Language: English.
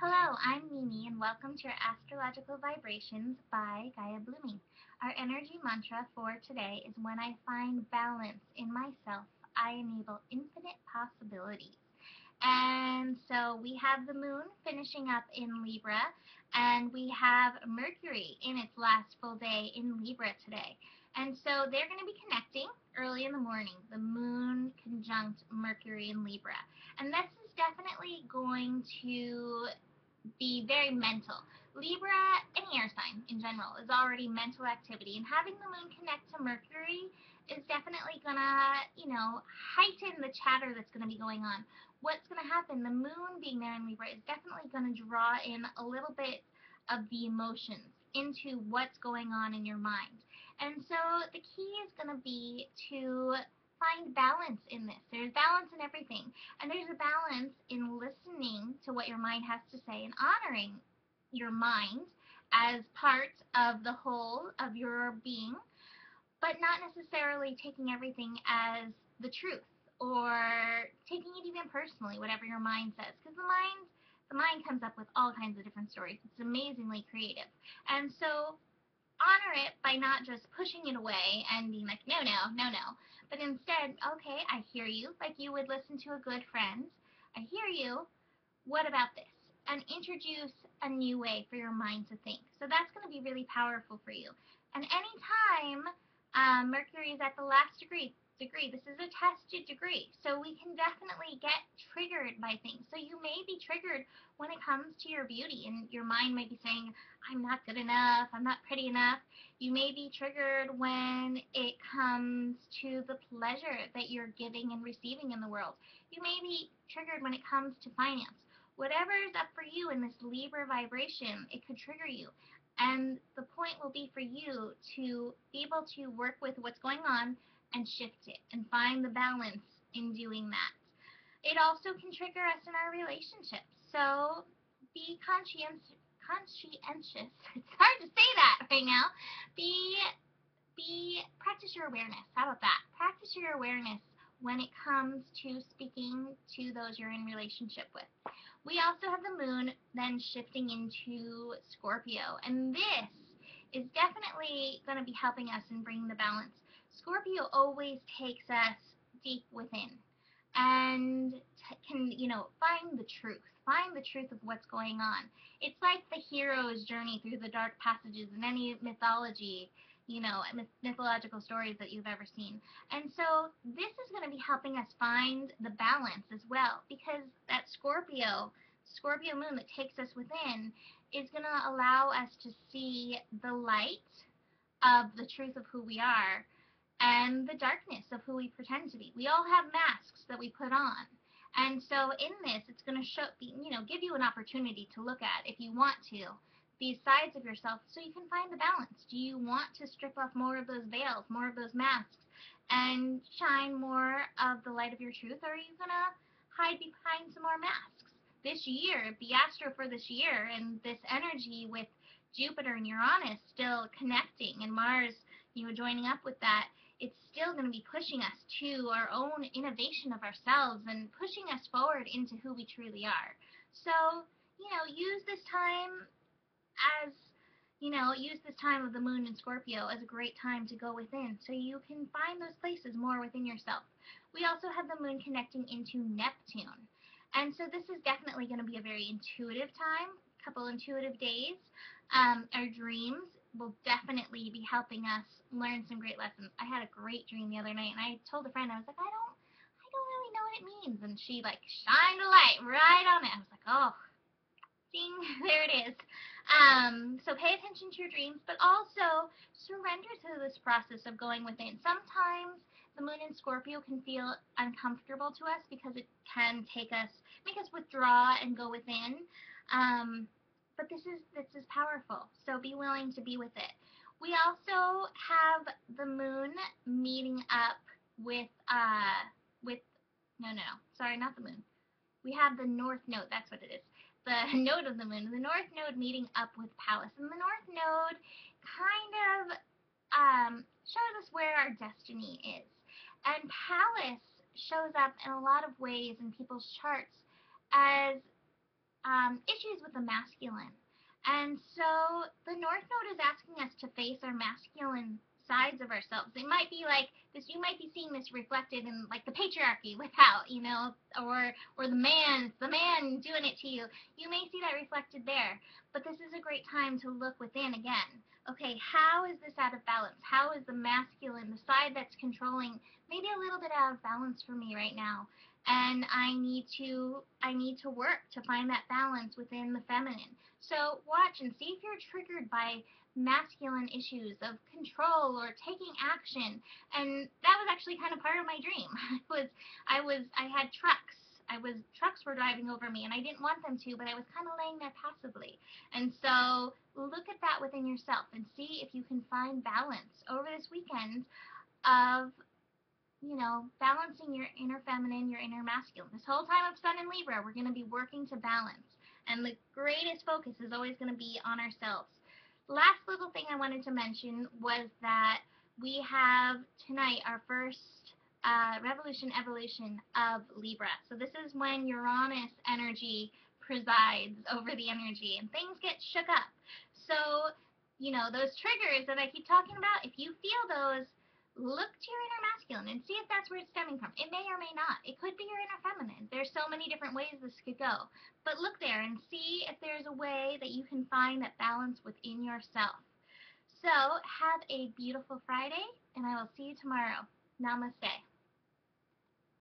Hello, I'm Mimi, and welcome to your Astrological Vibrations by Gaia Blooming. Our energy mantra for today is when I find balance in myself, I enable infinite possibilities. And so we have the moon finishing up in Libra, and we have Mercury in its last full day in Libra today. And so they're going to be connecting early in the morning, the moon conjunct Mercury in Libra. And this is definitely going to be very mental. Libra, any air sign in general, is already mental activity, and having the moon connect to Mercury is definitely gonna, heighten the chatter that's gonna be going on. What's gonna happen? The moon being there in Libra is definitely gonna draw in a little bit of the emotions into what's going on in your mind. And so the key is gonna be to find balance in this. There's balance in everything. And there's a balance in listening to what your mind has to say and honoring your mind as part of the whole of your being, but not necessarily taking everything as the truth or taking it even personally, whatever your mind says. Because the mind comes up with all kinds of different stories. It's amazingly creative. And so honor it by not just pushing it away and being like, no, no, no, no, but instead, okay, I hear you, like you would listen to a good friend. I hear you. What about this? And introduce a new way for your mind to think. So that's going to be really powerful for you. And anytime Mercury is at the last degree, this is a tested degree. So we can definitely get triggered by things. So you may be triggered when it comes to your beauty, and your mind may be saying, I'm not good enough, I'm not pretty enough. You may be triggered when it comes to the pleasure that you're giving and receiving in the world. You may be triggered when it comes to finance. Whatever is up for you in this Libra vibration, it could trigger you. And the point will be for you to be able to work with what's going on and shift it and find the balance in doing that. It also can trigger us in our relationships. So be conscientious. It's hard to say that right now. Practice your awareness. How about that? Practice your awareness when it comes to speaking to those you're in relationship with. We also have the moon then shifting into Scorpio, and this is definitely going to be helping us in bringing the balance. Scorpio always takes us deep within and can, find the truth of what's going on. It's like the hero's journey through the dark passages in any mythology, mythological stories that you've ever seen. And so this is going to be helping us find the balance as well, because that Scorpio moon that takes us within is going to allow us to see the light of the truth of who we are and the darkness of who we pretend to be. We all have masks that we put on. And so in this, it's going to give you an opportunity to look at, if you want to, these sides of yourself so you can find the balance. Do you want to strip off more of those veils, more of those masks, and shine more of the light of your truth, or are you going to hide behind some more masks? This year, the astro for this year, and this energy with Jupiter and Uranus still connecting, and Mars, joining up with that, it's still going to be pushing us to our own innovation of ourselves and pushing us forward into who we truly are. So, use this time of the moon in Scorpio as a great time to go within so you can find those places more within yourself. We also have the moon connecting into Neptune. And so this is definitely going to be a very intuitive time, a couple intuitive days. Our dreams will definitely be helping us learn some great lessons. I had a great dream the other night, and I told a friend, I was like, I don't really know what it means. And she shined a light right on it. I was like, oh, ding, there it is. So pay attention to your dreams, but also surrender to this process of going within. Sometimes the moon in Scorpio can feel uncomfortable to us because it can make us withdraw and go within. But this is powerful. So be willing to be with it. We also have the moon meeting up with sorry, not the moon. We have the North Node. That's what it is. The node of the moon. The North Node meeting up with Pallas, and the North Node kind of shows us where our destiny is. And Pallas shows up in a lot of ways in people's charts as issues with the masculine. And so the North Node is asking us to face our masculine sides of ourselves. It might be like this, you might be seeing this reflected in like the patriarchy without, or the man doing it to you. You may see that reflected there. But this is a great time to look within again. Okay, how is this out of balance? How is the masculine, the side that's controlling, maybe a little bit out of balance for me right now? And I need to work to find that balance within the feminine. So watch and see if you're triggered by masculine issues of control or taking action. And that was actually kind of part of my dream. I had trucks were driving over me and I didn't want them to, but I was kind of laying there passively. And so look at that within yourself and see if you can find balance over this weekend of balancing your inner feminine, your inner masculine. This whole time of Sun in Libra, we're going to be working to balance. And the greatest focus is always going to be on ourselves. Last little thing I wanted to mention was that we have tonight our first revolution evolution of Libra. So this is when Uranus energy presides over the energy and things get shook up. So, those triggers that I keep talking about, if you feel those, look to your inner masculine and see if that's where it's stemming from. It may or may not. It could be your inner feminine. There's so many different ways this could go. But look there and see if there's a way that you can find that balance within yourself. So have a beautiful Friday, and I will see you tomorrow. Namaste.